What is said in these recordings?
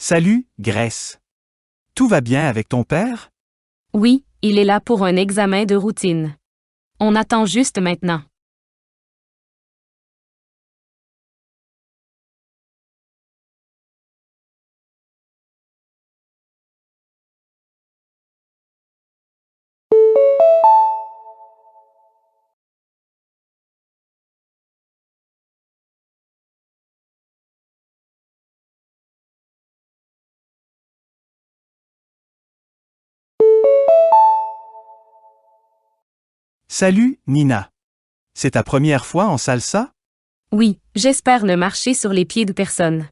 Salut, Grace. Tout va bien avec ton père? Oui, il est là pour un examen de routine. On attend juste maintenant. Salut, Nina. C'est ta première fois en salsa? Oui, j'espère ne marcher sur les pieds de personne.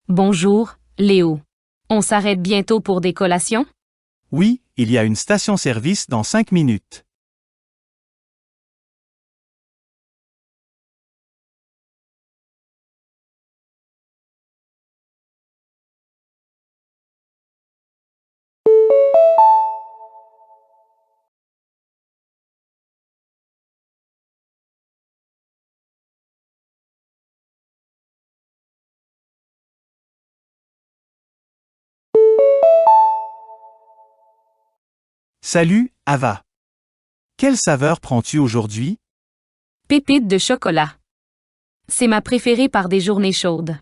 Bonjour, Léo. On s'arrête bientôt pour des collations? Oui, il y a une station-service dans 5 minutes. Salut, Ava. Quelle saveur prends-tu aujourd'hui? Pépites de chocolat. C'est ma préférée par des journées chaudes.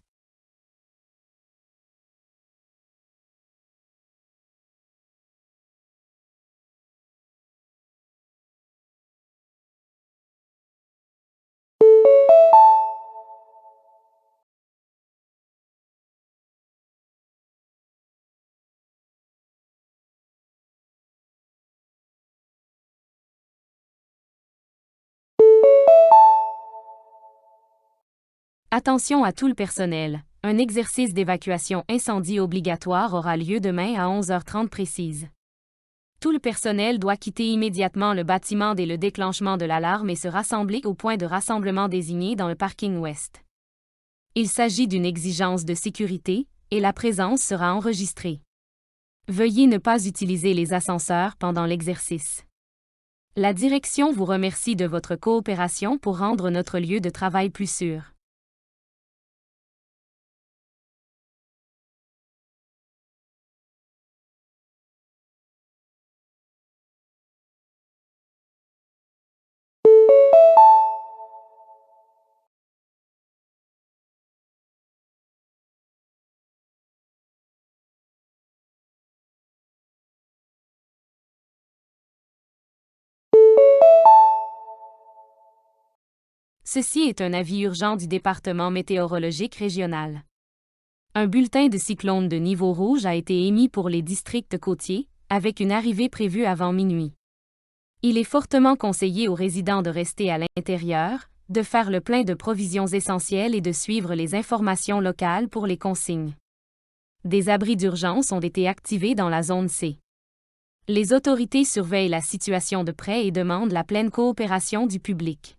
Attention à tout le personnel. Un exercice d'évacuation incendie obligatoire aura lieu demain à 11h30 précise. Tout le personnel doit quitter immédiatement le bâtiment dès le déclenchement de l'alarme et se rassembler au point de rassemblement désigné dans le parking ouest. Il s'agit d'une exigence de sécurité, et la présence sera enregistrée. Veuillez ne pas utiliser les ascenseurs pendant l'exercice. La direction vous remercie de votre coopération pour rendre notre lieu de travail plus sûr. Ceci est un avis urgent du département météorologique régional. Un bulletin de cyclone de niveau rouge a été émis pour les districts côtiers, avec une arrivée prévue avant minuit. Il est fortement conseillé aux résidents de rester à l'intérieur, de faire le plein de provisions essentielles et de suivre les informations locales pour les consignes. Des abris d'urgence ont été activés dans la zone C. Les autorités surveillent la situation de près et demandent la pleine coopération du public.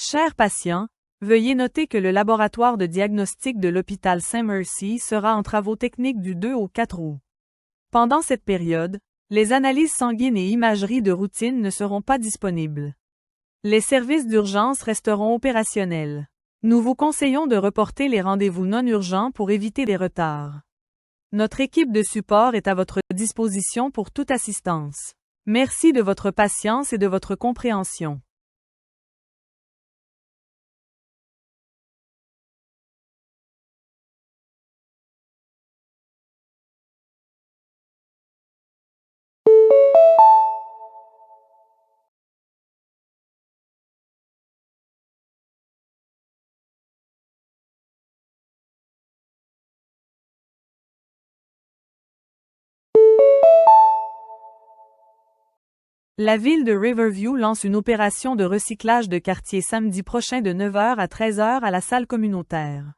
Chers patients, veuillez noter que le laboratoire de diagnostic de l'hôpital Saint-Mercy sera en travaux techniques du 2 au 4 août. Pendant cette période, les analyses sanguines et imagerie de routine ne seront pas disponibles. Les services d'urgence resteront opérationnels. Nous vous conseillons de reporter les rendez-vous non urgents pour éviter des retards. Notre équipe de support est à votre disposition pour toute assistance. Merci de votre patience et de votre compréhension. La ville de Riverview lance une opération de recyclage de quartier samedi prochain de 9 h à 13 h à la salle communautaire.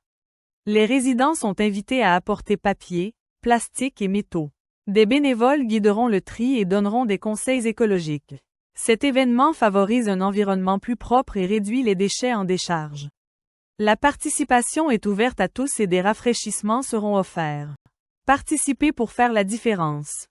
Les résidents sont invités à apporter papier, plastique et métaux. Des bénévoles guideront le tri et donneront des conseils écologiques. Cet événement favorise un environnement plus propre et réduit les déchets en décharge. La participation est ouverte à tous et des rafraîchissements seront offerts. Participez pour faire la différence.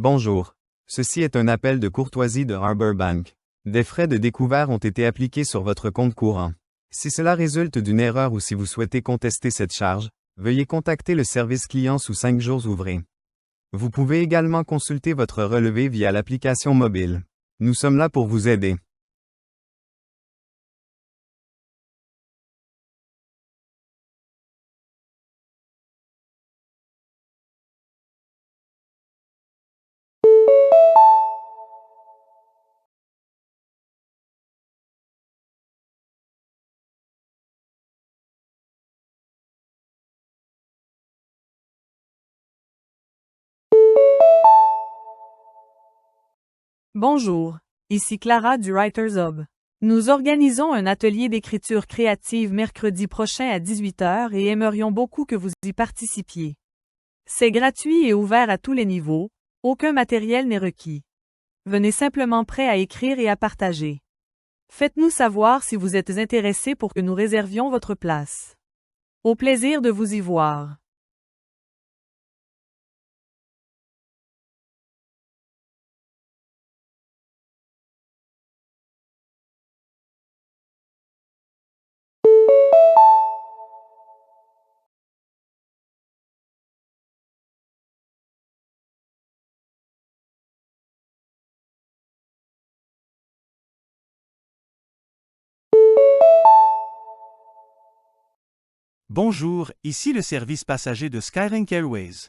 Bonjour. Ceci est un appel de courtoisie de Harbor Bank. Des frais de découvert ont été appliqués sur votre compte courant. Si cela résulte d'une erreur ou si vous souhaitez contester cette charge, veuillez contacter le service client sous 5 jours ouvrés. Vous pouvez également consulter votre relevé via l'application mobile. Nous sommes là pour vous aider. Bonjour, ici Clara du Writers Hub. Nous organisons un atelier d'écriture créative mercredi prochain à 18 h et aimerions beaucoup que vous y participiez. C'est gratuit et ouvert à tous les niveaux, aucun matériel n'est requis. Venez simplement prêt à écrire et à partager. Faites-nous savoir si vous êtes intéressé pour que nous réservions votre place. Au plaisir de vous y voir. Bonjour, ici le service passager de Skylink Airways.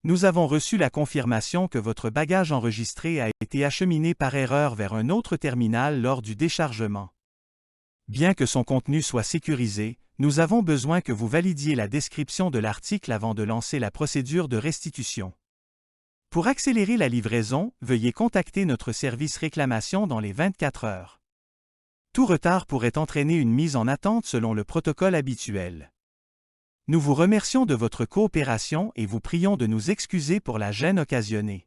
Nous avons reçu la confirmation que votre bagage enregistré a été acheminé par erreur vers un autre terminal lors du déchargement. Bien que son contenu soit sécurisé, nous avons besoin que vous validiez la description de l'article avant de lancer la procédure de restitution. Pour accélérer la livraison, veuillez contacter notre service réclamation dans les 24 heures. Tout retard pourrait entraîner une mise en attente selon le protocole habituel. Nous vous remercions de votre coopération et vous prions de nous excuser pour la gêne occasionnée.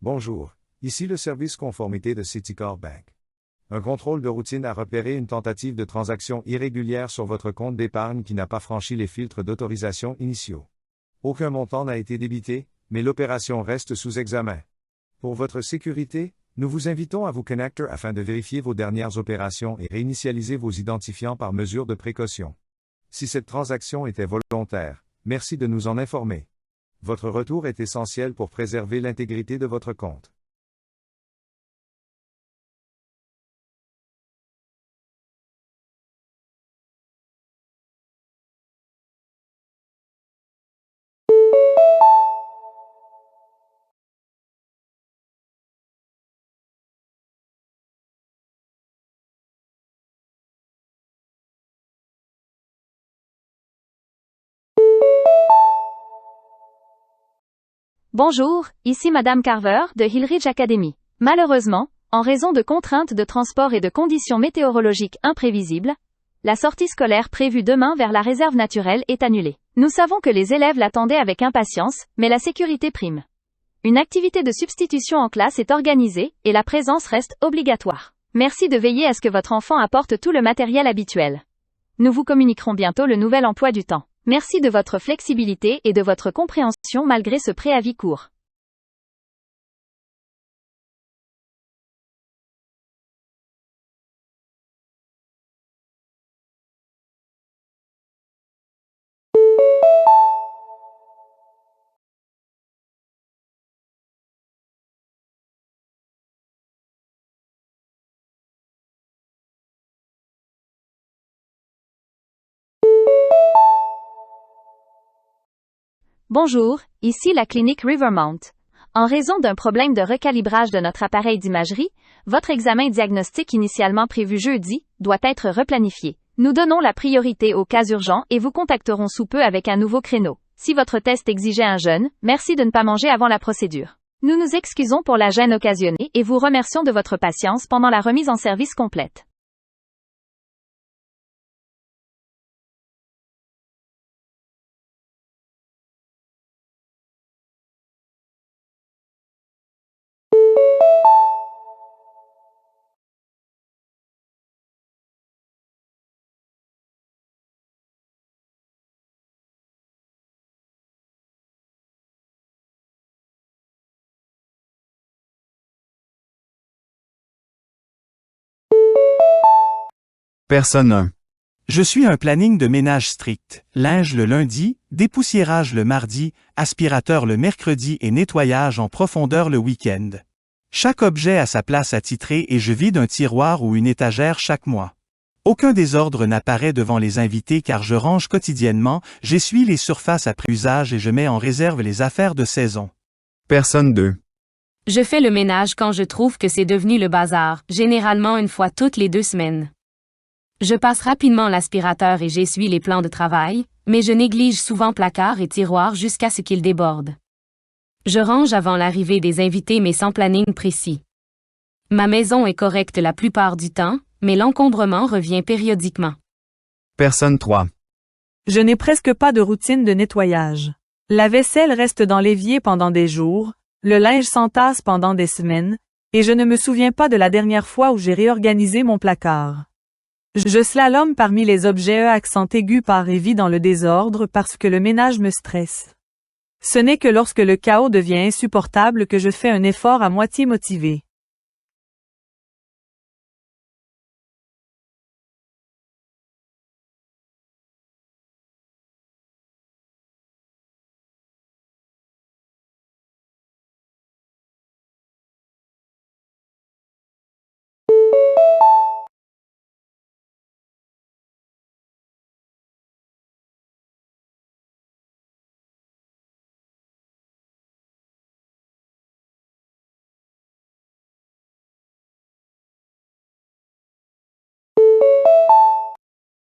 Bonjour, ici le service conformité de Citicorp Bank. Un contrôle de routine a repéré une tentative de transaction irrégulière sur votre compte d'épargne qui n'a pas franchi les filtres d'autorisation initiaux. Aucun montant n'a été débité, mais l'opération reste sous examen. Pour votre sécurité, nous vous invitons à vous connecter afin de vérifier vos dernières opérations et réinitialiser vos identifiants par mesure de précaution. Si cette transaction était volontaire, merci de nous en informer. Votre retour est essentiel pour préserver l'intégrité de votre compte. Bonjour, ici Madame Carver, de Hillridge Academy. Malheureusement, en raison de contraintes de transport et de conditions météorologiques imprévisibles, la sortie scolaire prévue demain vers la réserve naturelle est annulée. Nous savons que les élèves l'attendaient avec impatience, mais la sécurité prime. Une activité de substitution en classe est organisée, et la présence reste obligatoire. Merci de veiller à ce que votre enfant apporte tout le matériel habituel. Nous vous communiquerons bientôt le nouvel emploi du temps. Merci de votre flexibilité et de votre compréhension malgré ce préavis court. Bonjour, ici la clinique Rivermount. En raison d'un problème de recalibrage de notre appareil d'imagerie, votre examen diagnostique initialement prévu jeudi doit être replanifié. Nous donnons la priorité aux cas urgents et vous contacterons sous peu avec un nouveau créneau. Si votre test exigeait un jeûne, merci de ne pas manger avant la procédure. Nous nous excusons pour la gêne occasionnée et vous remercions de votre patience pendant la remise en service complète. Personne 1. Je suis un planning de ménage strict. Linge le lundi, dépoussiérage le mardi, aspirateur le mercredi et nettoyage en profondeur le week-end. Chaque objet a sa place attitrée et je vide un tiroir ou une étagère chaque mois. Aucun désordre n'apparaît devant les invités car je range quotidiennement, j'essuie les surfaces après usage et je mets en réserve les affaires de saison. Personne 2. Je fais le ménage quand je trouve que c'est devenu le bazar, généralement une fois toutes les 2 semaines. Je passe rapidement l'aspirateur et j'essuie les plans de travail, mais je néglige souvent placards et tiroirs jusqu'à ce qu'ils débordent. Je range avant l'arrivée des invités mais sans planning précis. Ma maison est correcte la plupart du temps, mais l'encombrement revient périodiquement. Personne 3. Je n'ai presque pas de routine de nettoyage. La vaisselle reste dans l'évier pendant des jours, le linge s'entasse pendant des semaines, et je ne me souviens pas de la dernière fois où j'ai réorganisé mon placard. Je slalome parmi les objets accent aigu par et vis dans le désordre parce que le ménage me stresse. Ce n'est que lorsque le chaos devient insupportable que je fais un effort à moitié motivé.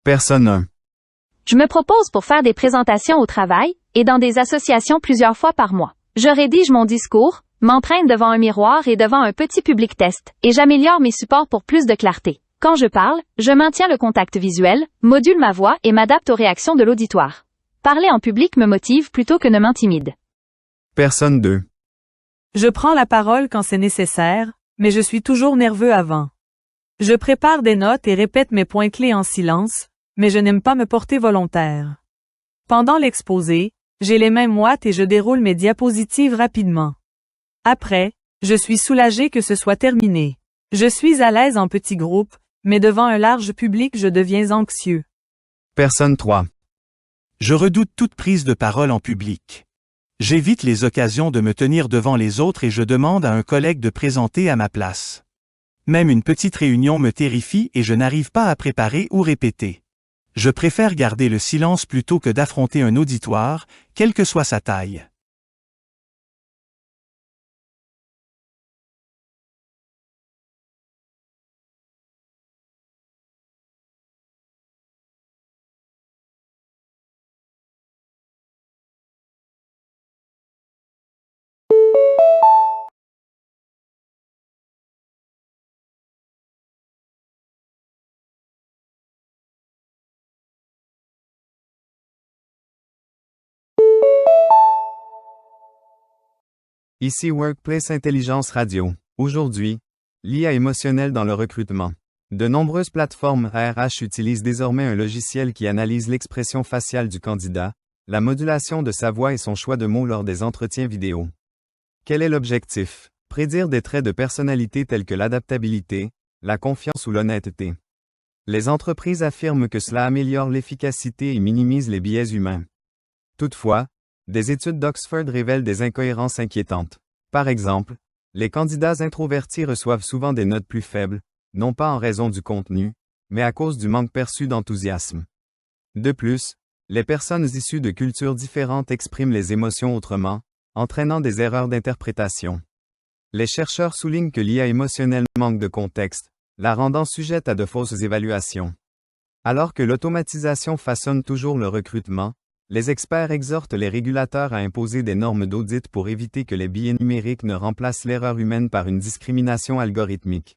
Personne 1. Je me propose pour faire des présentations au travail et dans des associations plusieurs fois par mois. Je rédige mon discours, m'entraîne devant un miroir et devant un petit public test, et j'améliore mes supports pour plus de clarté. Quand je parle, je maintiens le contact visuel, module ma voix et m'adapte aux réactions de l'auditoire. Parler en public me motive plutôt que ne m'intimide. Personne 2. Je prends la parole quand c'est nécessaire, mais je suis toujours nerveux avant. Je prépare des notes et répète mes points clés en silence, mais je n'aime pas me porter volontaire. Pendant l'exposé, j'ai les mains moites et je déroule mes diapositives rapidement. Après, je suis soulagé que ce soit terminé. Je suis à l'aise en petits groupes, mais devant un large public je deviens anxieux. Personne 3. Je redoute toute prise de parole en public. J'évite les occasions de me tenir devant les autres et je demande à un collègue de présenter à ma place. Même une petite réunion me terrifie et je n'arrive pas à préparer ou répéter. Je préfère garder le silence plutôt que d'affronter un auditoire, quelle que soit sa taille. Ici Workplace Intelligence Radio. Aujourd'hui, l'IA émotionnelle dans le recrutement. De nombreuses plateformes ARH utilisent désormais un logiciel qui analyse l'expression faciale du candidat, la modulation de sa voix et son choix de mots lors des entretiens vidéo. Quel est l'objectif? Prédire des traits de personnalité tels que l'adaptabilité, la confiance ou l'honnêteté. Les entreprises affirment que cela améliore l'efficacité et minimise les biais humains. Toutefois, des études d'Oxford révèlent des incohérences inquiétantes. Par exemple, les candidats introvertis reçoivent souvent des notes plus faibles, non pas en raison du contenu, mais à cause du manque perçu d'enthousiasme. De plus, les personnes issues de cultures différentes expriment les émotions autrement, entraînant des erreurs d'interprétation. Les chercheurs soulignent que l'IA émotionnelle manque de contexte, la rendant sujette à de fausses évaluations. Alors que l'automatisation façonne toujours le recrutement, les experts exhortent les régulateurs à imposer des normes d'audit pour éviter que les biais numériques ne remplacent l'erreur humaine par une discrimination algorithmique.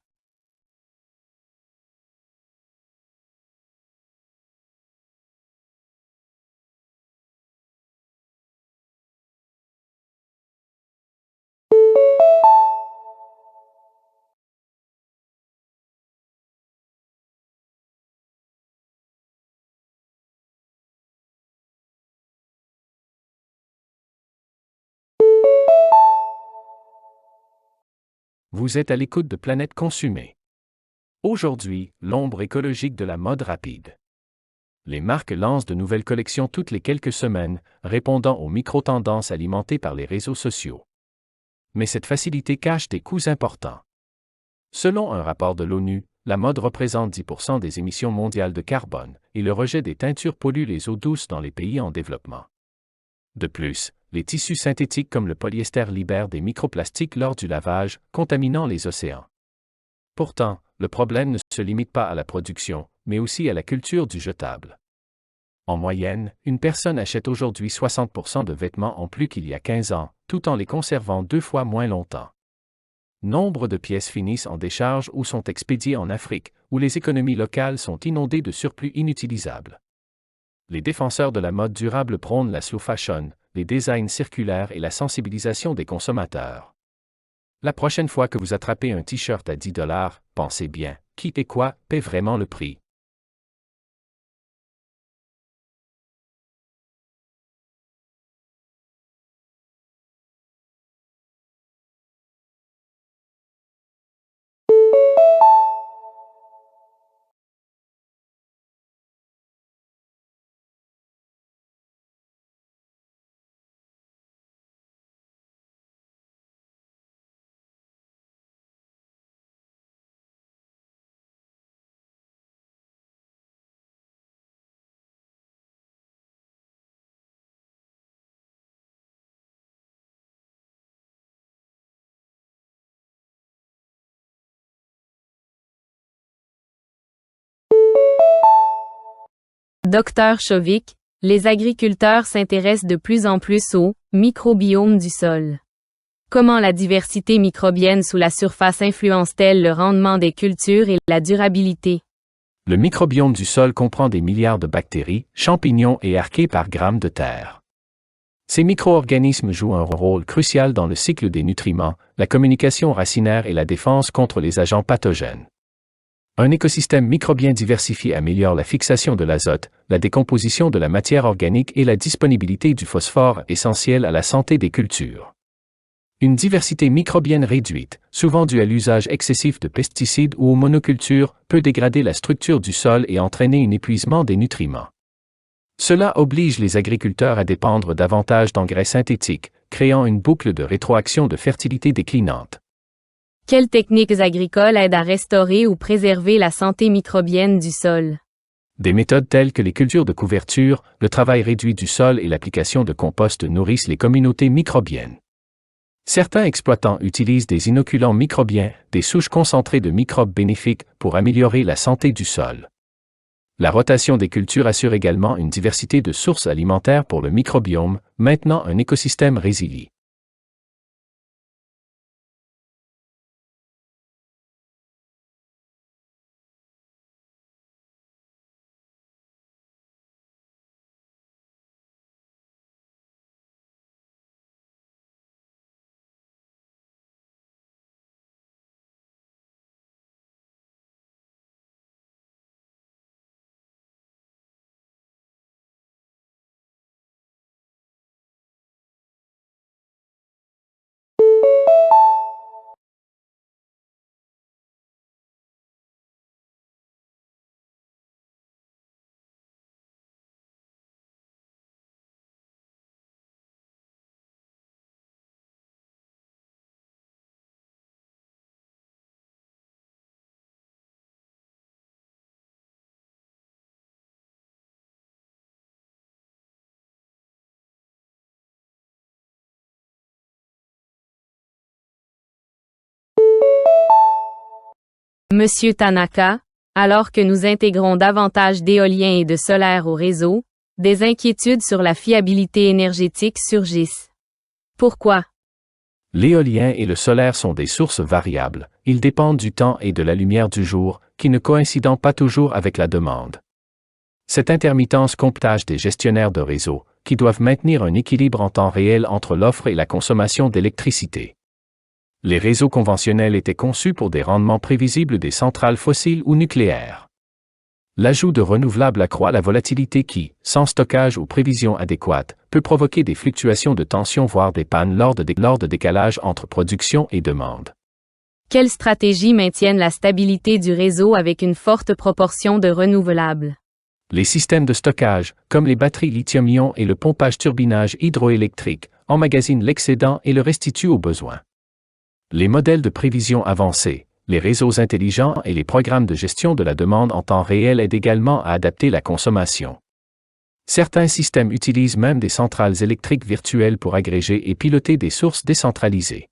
Vous êtes à l'écoute de Planète Consumée. Aujourd'hui, l'ombre écologique de la mode rapide. Les marques lancent de nouvelles collections toutes les quelques semaines, répondant aux micro-tendances alimentées par les réseaux sociaux. Mais cette facilité cache des coûts importants. Selon un rapport de l'ONU, la mode représente 10% des émissions mondiales de carbone, et le rejet des teintures pollue les eaux douces dans les pays en développement. De plus, les tissus synthétiques comme le polyester libèrent des microplastiques lors du lavage, contaminant les océans. Pourtant, le problème ne se limite pas à la production, mais aussi à la culture du jetable. En moyenne, une personne achète aujourd'hui 60% de vêtements en plus qu'il y a 15 ans, tout en les conservant 2 fois moins longtemps. Nombre de pièces finissent en décharge ou sont expédiées en Afrique, où les économies locales sont inondées de surplus inutilisables. Les défenseurs de la mode durable prônent la slow fashion, les designs circulaires et la sensibilisation des consommateurs. La prochaine fois que vous attrapez un t-shirt à 10$, pensez bien, qui et quoi paie vraiment le prix. Docteur Chovik, les agriculteurs s'intéressent de plus en plus au microbiome du sol. Comment la diversité microbienne sous la surface influence-t-elle le rendement des cultures et la durabilité? Le microbiome du sol comprend des milliards de bactéries, champignons et archées par gramme de terre. Ces micro-organismes jouent un rôle crucial dans le cycle des nutriments, la communication racinaire et la défense contre les agents pathogènes. Un écosystème microbien diversifié améliore la fixation de l'azote, la décomposition de la matière organique et la disponibilité du phosphore essentiel à la santé des cultures. Une diversité microbienne réduite, souvent due à l'usage excessif de pesticides ou aux monocultures, peut dégrader la structure du sol et entraîner un épuisement des nutriments. Cela oblige les agriculteurs à dépendre davantage d'engrais synthétiques, créant une boucle de rétroaction de fertilité déclinante. Quelles techniques agricoles aident à restaurer ou préserver la santé microbienne du sol? Des méthodes telles que les cultures de couverture, le travail réduit du sol et l'application de compost nourrissent les communautés microbiennes. Certains exploitants utilisent des inoculants microbiens, des souches concentrées de microbes bénéfiques, pour améliorer la santé du sol. La rotation des cultures assure également une diversité de sources alimentaires pour le microbiome, maintenant un écosystème résilient. Monsieur Tanaka, alors que nous intégrons davantage d'éoliens et de solaire au réseau, des inquiétudes sur la fiabilité énergétique surgissent. Pourquoi? L'éolien et le solaire sont des sources variables, ils dépendent du temps et de la lumière du jour, qui ne coïncident pas toujours avec la demande. Cette intermittence comptage des gestionnaires de réseau, qui doivent maintenir un équilibre en temps réel entre l'offre et la consommation d'électricité. Les réseaux conventionnels étaient conçus pour des rendements prévisibles des centrales fossiles ou nucléaires. L'ajout de renouvelables accroît la volatilité qui, sans stockage ou prévision adéquate, peut provoquer des fluctuations de tension voire des pannes lors de décalage entre production et demande. Quelles stratégies maintiennent la stabilité du réseau avec une forte proportion de renouvelables? Les systèmes de stockage, comme les batteries lithium-ion et le pompage-turbinage hydroélectrique, emmagasinent l'excédent et le restituent aux besoins. Les modèles de prévision avancés, les réseaux intelligents et les programmes de gestion de la demande en temps réel aident également à adapter la consommation. Certains systèmes utilisent même des centrales électriques virtuelles pour agréger et piloter des sources décentralisées.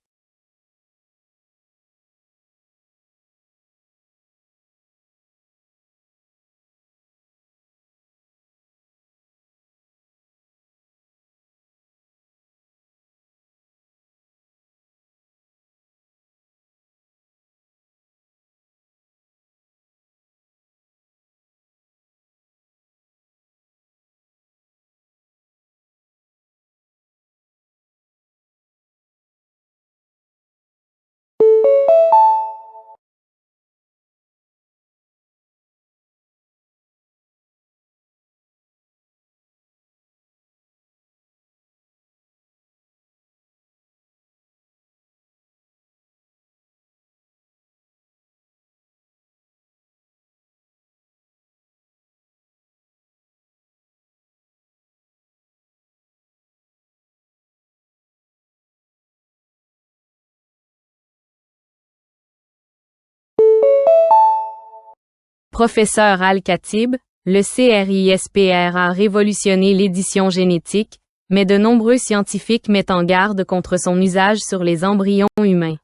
Professeur Al-Khatib, le CRISPR a révolutionné l'édition génétique, mais de nombreux scientifiques mettent en garde contre son usage sur les embryons humains.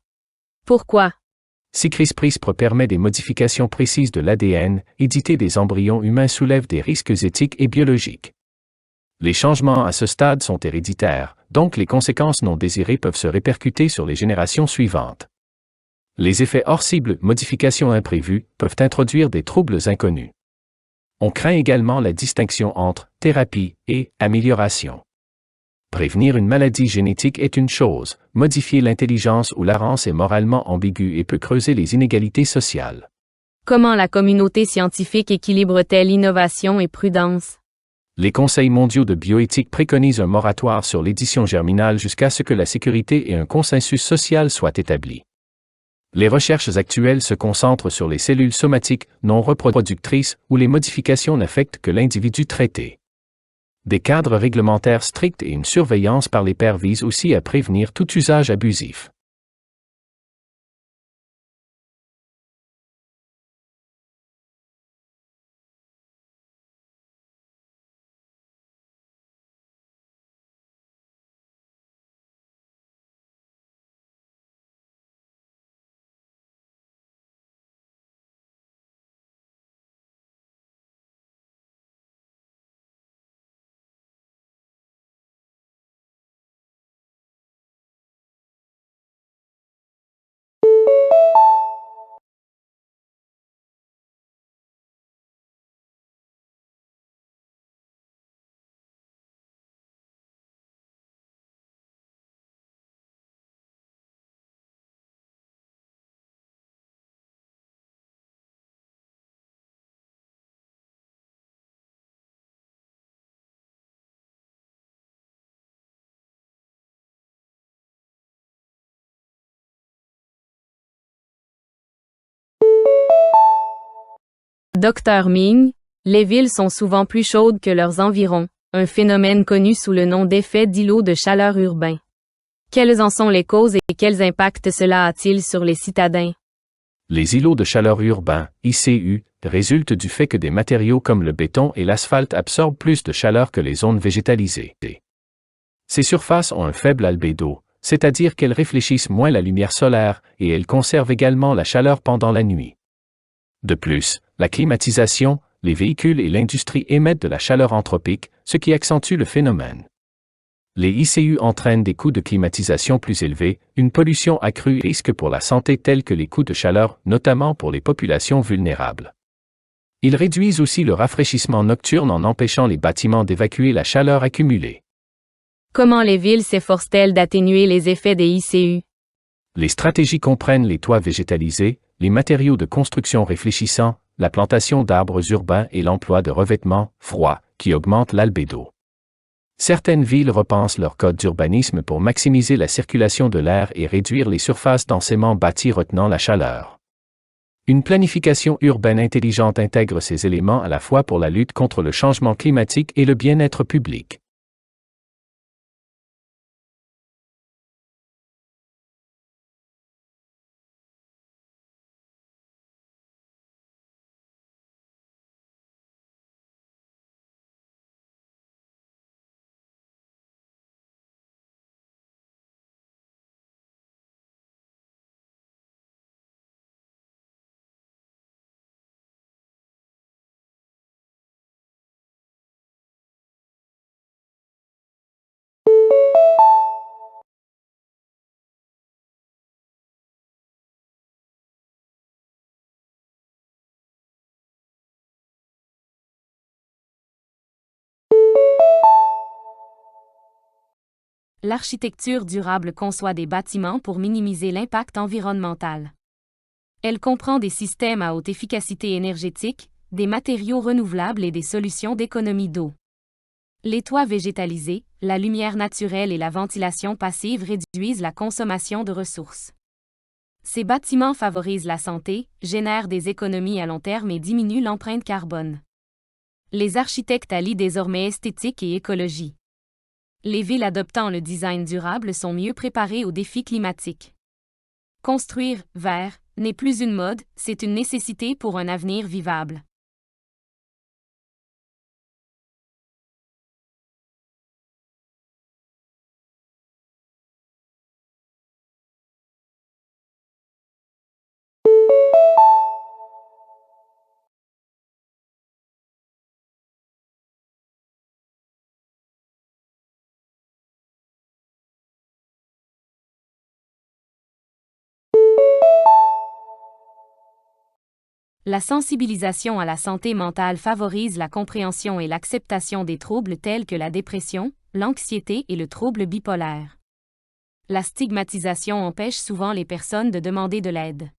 Pourquoi? Si CRISPR permet des modifications précises de l'ADN, éditer des embryons humains soulève des risques éthiques et biologiques. Les changements à ce stade sont héréditaires, donc les conséquences non désirées peuvent se répercuter sur les générations suivantes. Les effets hors cible, modifications imprévues, peuvent introduire des troubles inconnus. On craint également la distinction entre thérapie et amélioration. Prévenir une maladie génétique est une chose, modifier l'intelligence ou l'apparence est moralement ambigu et peut creuser les inégalités sociales. Comment la communauté scientifique équilibre-t-elle innovation et prudence? Les conseils mondiaux de bioéthique préconisent un moratoire sur l'édition germinale jusqu'à ce que la sécurité et un consensus social soient établis. Les recherches actuelles se concentrent sur les cellules somatiques non reproductrices où les modifications n'affectent que l'individu traité. Des cadres réglementaires stricts et une surveillance par les pairs visent aussi à prévenir tout usage abusif. Dr Ming, les villes sont souvent plus chaudes que leurs environs, un phénomène connu sous le nom d'effet d'îlot de chaleur urbain. Quelles en sont les causes et quels impacts cela a-t-il sur les citadins? Les îlots de chaleur urbains, ICU, résultent du fait que des matériaux comme le béton et l'asphalte absorbent plus de chaleur que les zones végétalisées. Ces surfaces ont un faible albédo, c'est-à-dire qu'elles réfléchissent moins la lumière solaire, et elles conservent également la chaleur pendant la nuit. De plus, la climatisation, les véhicules et l'industrie émettent de la chaleur anthropique, ce qui accentue le phénomène. Les ICU entraînent des coûts de climatisation plus élevés, une pollution accrue et risques pour la santé tels que les coûts de chaleur, notamment pour les populations vulnérables. Ils réduisent aussi le rafraîchissement nocturne en empêchant les bâtiments d'évacuer la chaleur accumulée. Comment les villes s'efforcent-elles d'atténuer les effets des ICU? Les stratégies comprennent les toits végétalisés, les matériaux de construction réfléchissants, la plantation d'arbres urbains et l'emploi de revêtements froids qui augmentent l'albédo. Certaines villes repensent leur code d'urbanisme pour maximiser la circulation de l'air et réduire les surfaces densément bâties retenant la chaleur. Une planification urbaine intelligente intègre ces éléments à la fois pour la lutte contre le changement climatique et le bien-être public. L'architecture durable conçoit des bâtiments pour minimiser l'impact environnemental. Elle comprend des systèmes à haute efficacité énergétique, des matériaux renouvelables et des solutions d'économie d'eau. Les toits végétalisés, la lumière naturelle et la ventilation passive réduisent la consommation de ressources. Ces bâtiments favorisent la santé, génèrent des économies à long terme et diminuent l'empreinte carbone. Les architectes allient désormais esthétique et écologie. Les villes adoptant le design durable sont mieux préparées aux défis climatiques. Construire vert n'est plus une mode, c'est une nécessité pour un avenir vivable. La sensibilisation à la santé mentale favorise la compréhension et l'acceptation des troubles tels que la dépression, l'anxiété et le trouble bipolaire. La stigmatisation empêche souvent les personnes de demander de l'aide.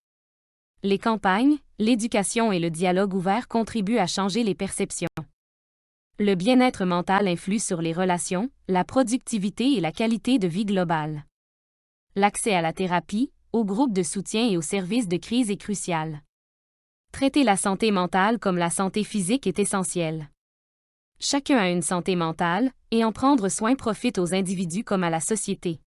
Les campagnes, l'éducation et le dialogue ouvert contribuent à changer les perceptions. Le bien-être mental influe sur les relations, la productivité et la qualité de vie globale. L'accès à la thérapie, aux groupes de soutien et aux services de crise est crucial. Traiter la santé mentale comme la santé physique est essentiel. Chacun a une santé mentale, et en prendre soin profite aux individus comme à la société.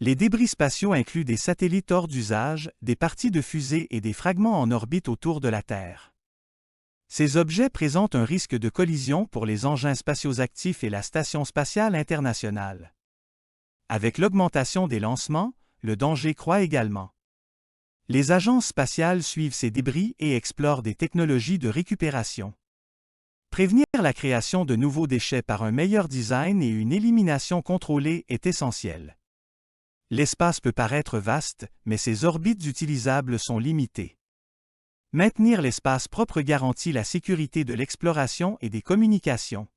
Les débris spatiaux incluent des satellites hors d'usage, des parties de fusées et des fragments en orbite autour de la Terre. Ces objets présentent un risque de collision pour les engins spatiaux actifs et la Station spatiale internationale. Avec l'augmentation des lancements, le danger croît également. Les agences spatiales suivent ces débris et explorent des technologies de récupération. Prévenir la création de nouveaux déchets par un meilleur design et une élimination contrôlée est essentiel. L'espace peut paraître vaste, mais ses orbites utilisables sont limitées. Maintenir l'espace propre garantit la sécurité de l'exploration et des communications.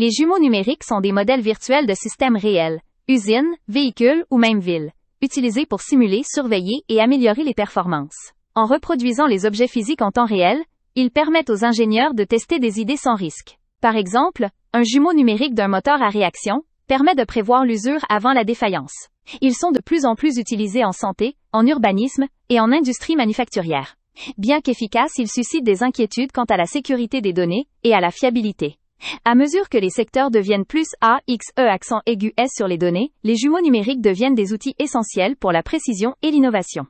Les jumeaux numériques sont des modèles virtuels de systèmes réels, usines, véhicules ou même villes, utilisés pour simuler, surveiller et améliorer les performances. En reproduisant les objets physiques en temps réel, ils permettent aux ingénieurs de tester des idées sans risque. Par exemple, un jumeau numérique d'un moteur à réaction permet de prévoir l'usure avant la défaillance. Ils sont de plus en plus utilisés en santé, en urbanisme et en industrie manufacturière. Bien qu'efficaces, ils suscitent des inquiétudes quant à la sécurité des données et à la fiabilité. À mesure que les secteurs deviennent plus accent aigu S sur les données, les jumeaux numériques deviennent des outils essentiels pour la précision et l'innovation.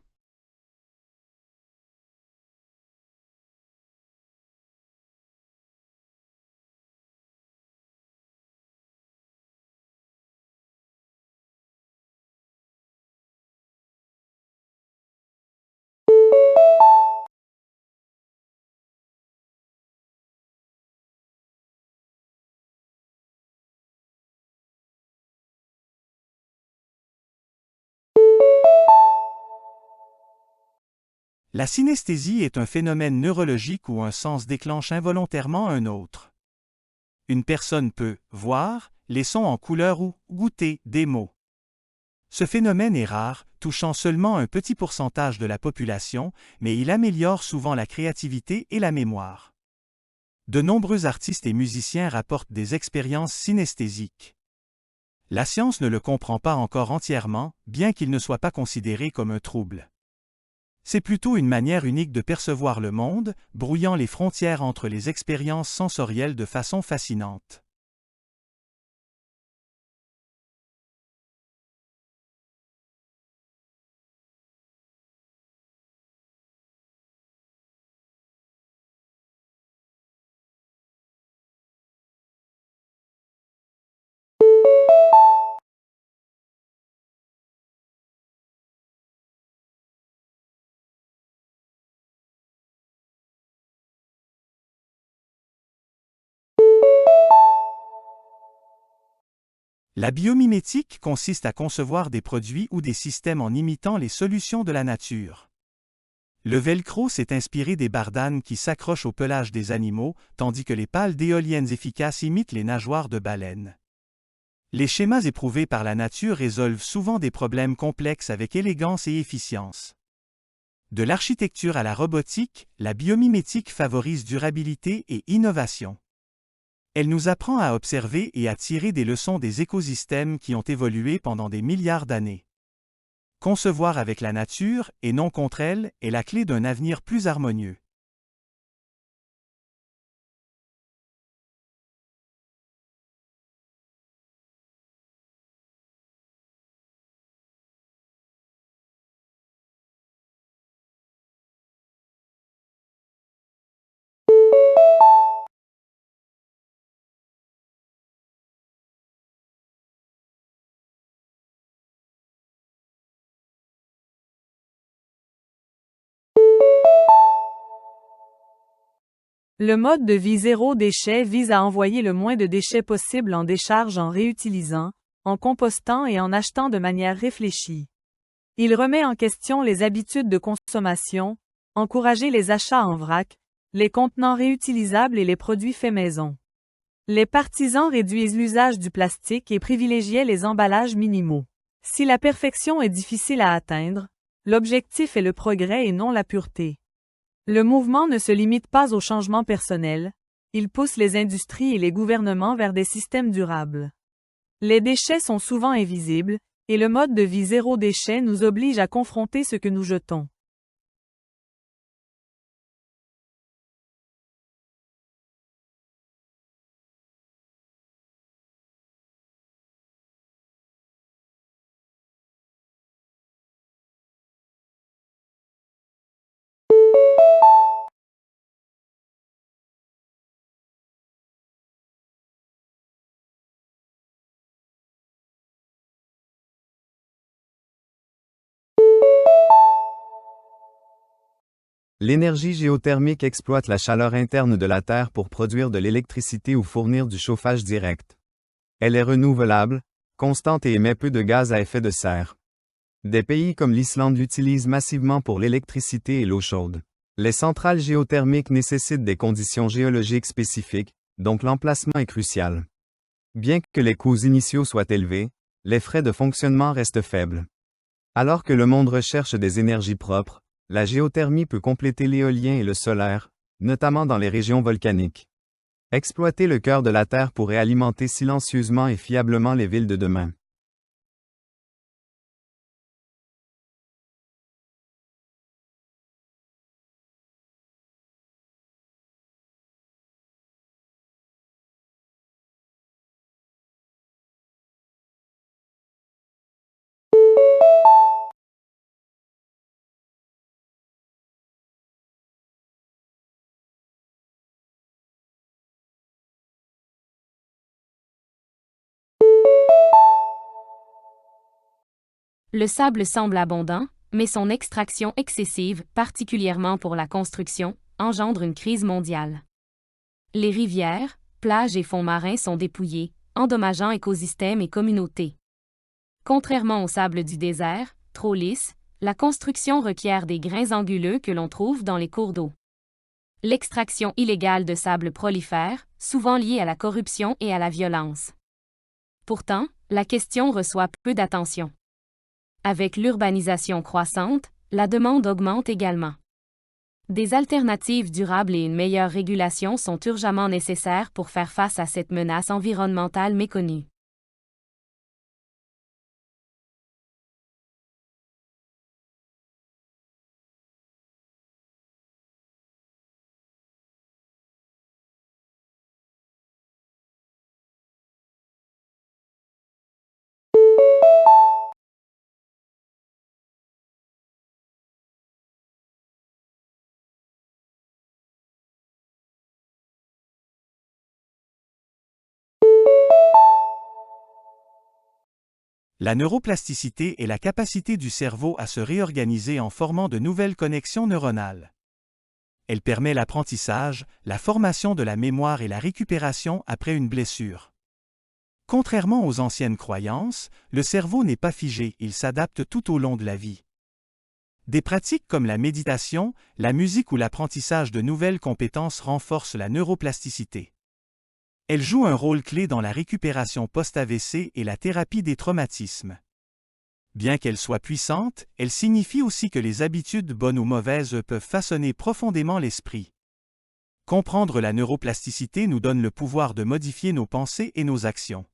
La synesthésie est un phénomène neurologique où un sens déclenche involontairement un autre. Une personne peut voir les sons en couleur ou goûter des mots. Ce phénomène est rare, touchant seulement un petit pourcentage de la population, mais il améliore souvent la créativité et la mémoire. De nombreux artistes et musiciens rapportent des expériences synesthésiques. La science ne le comprend pas encore entièrement, bien qu'il ne soit pas considéré comme un trouble. C'est plutôt une manière unique de percevoir le monde, brouillant les frontières entre les expériences sensorielles de façon fascinante. La biomimétique consiste à concevoir des produits ou des systèmes en imitant les solutions de la nature. Le velcro s'est inspiré des bardanes qui s'accrochent au pelage des animaux, tandis que les pales d'éoliennes efficaces imitent les nageoires de baleines. Les schémas éprouvés par la nature résolvent souvent des problèmes complexes avec élégance et efficience. De l'architecture à la robotique, la biomimétique favorise durabilité et innovation. Elle nous apprend à observer et à tirer des leçons des écosystèmes qui ont évolué pendant des milliards d'années. Concevoir avec la nature, et non contre elle, est la clé d'un avenir plus harmonieux. Le mode de vie zéro déchet vise à envoyer le moins de déchets possible en décharge en réutilisant, en compostant et en achetant de manière réfléchie. Il remet en question les habitudes de consommation, encourager les achats en vrac, les contenants réutilisables et les produits faits maison. Les partisans réduisent l'usage du plastique et privilégient les emballages minimaux. Si la perfection est difficile à atteindre, l'objectif est le progrès et non la pureté. Le mouvement ne se limite pas aux changements personnels, il pousse les industries et les gouvernements vers des systèmes durables. Les déchets sont souvent invisibles, et le mode de vie zéro déchet nous oblige à confronter ce que nous jetons. L'énergie géothermique exploite la chaleur interne de la Terre pour produire de l'électricité ou fournir du chauffage direct. Elle est renouvelable, constante et émet peu de gaz à effet de serre. Des pays comme l'Islande l'utilisent massivement pour l'électricité et l'eau chaude. Les centrales géothermiques nécessitent des conditions géologiques spécifiques, donc l'emplacement est crucial. Bien que les coûts initiaux soient élevés, les frais de fonctionnement restent faibles. Alors que le monde recherche des énergies propres, la géothermie peut compléter l'éolien et le solaire, notamment dans les régions volcaniques. Exploiter le cœur de la Terre pourrait alimenter silencieusement et fiablement les villes de demain. Le sable semble abondant, mais son extraction excessive, particulièrement pour la construction, engendre une crise mondiale. Les rivières, plages et fonds marins sont dépouillés, endommageant écosystèmes et communautés. Contrairement au sable du désert, trop lisse, la construction requiert des grains anguleux que l'on trouve dans les cours d'eau. L'extraction illégale de sable prolifère, souvent liée à la corruption et à la violence. Pourtant, la question reçoit peu d'attention. Avec l'urbanisation croissante, la demande augmente également. Des alternatives durables et une meilleure régulation sont urgemment nécessaires pour faire face à cette menace environnementale méconnue. La neuroplasticité est la capacité du cerveau à se réorganiser en formant de nouvelles connexions neuronales. Elle permet l'apprentissage, la formation de la mémoire et la récupération après une blessure. Contrairement aux anciennes croyances, le cerveau n'est pas figé, il s'adapte tout au long de la vie. Des pratiques comme la méditation, la musique ou l'apprentissage de nouvelles compétences renforcent la neuroplasticité. Elle joue un rôle clé dans la récupération post-AVC et la thérapie des traumatismes. Bien qu'elle soit puissante, elle signifie aussi que les habitudes bonnes ou mauvaises peuvent façonner profondément l'esprit. Comprendre la neuroplasticité nous donne le pouvoir de modifier nos pensées et nos actions.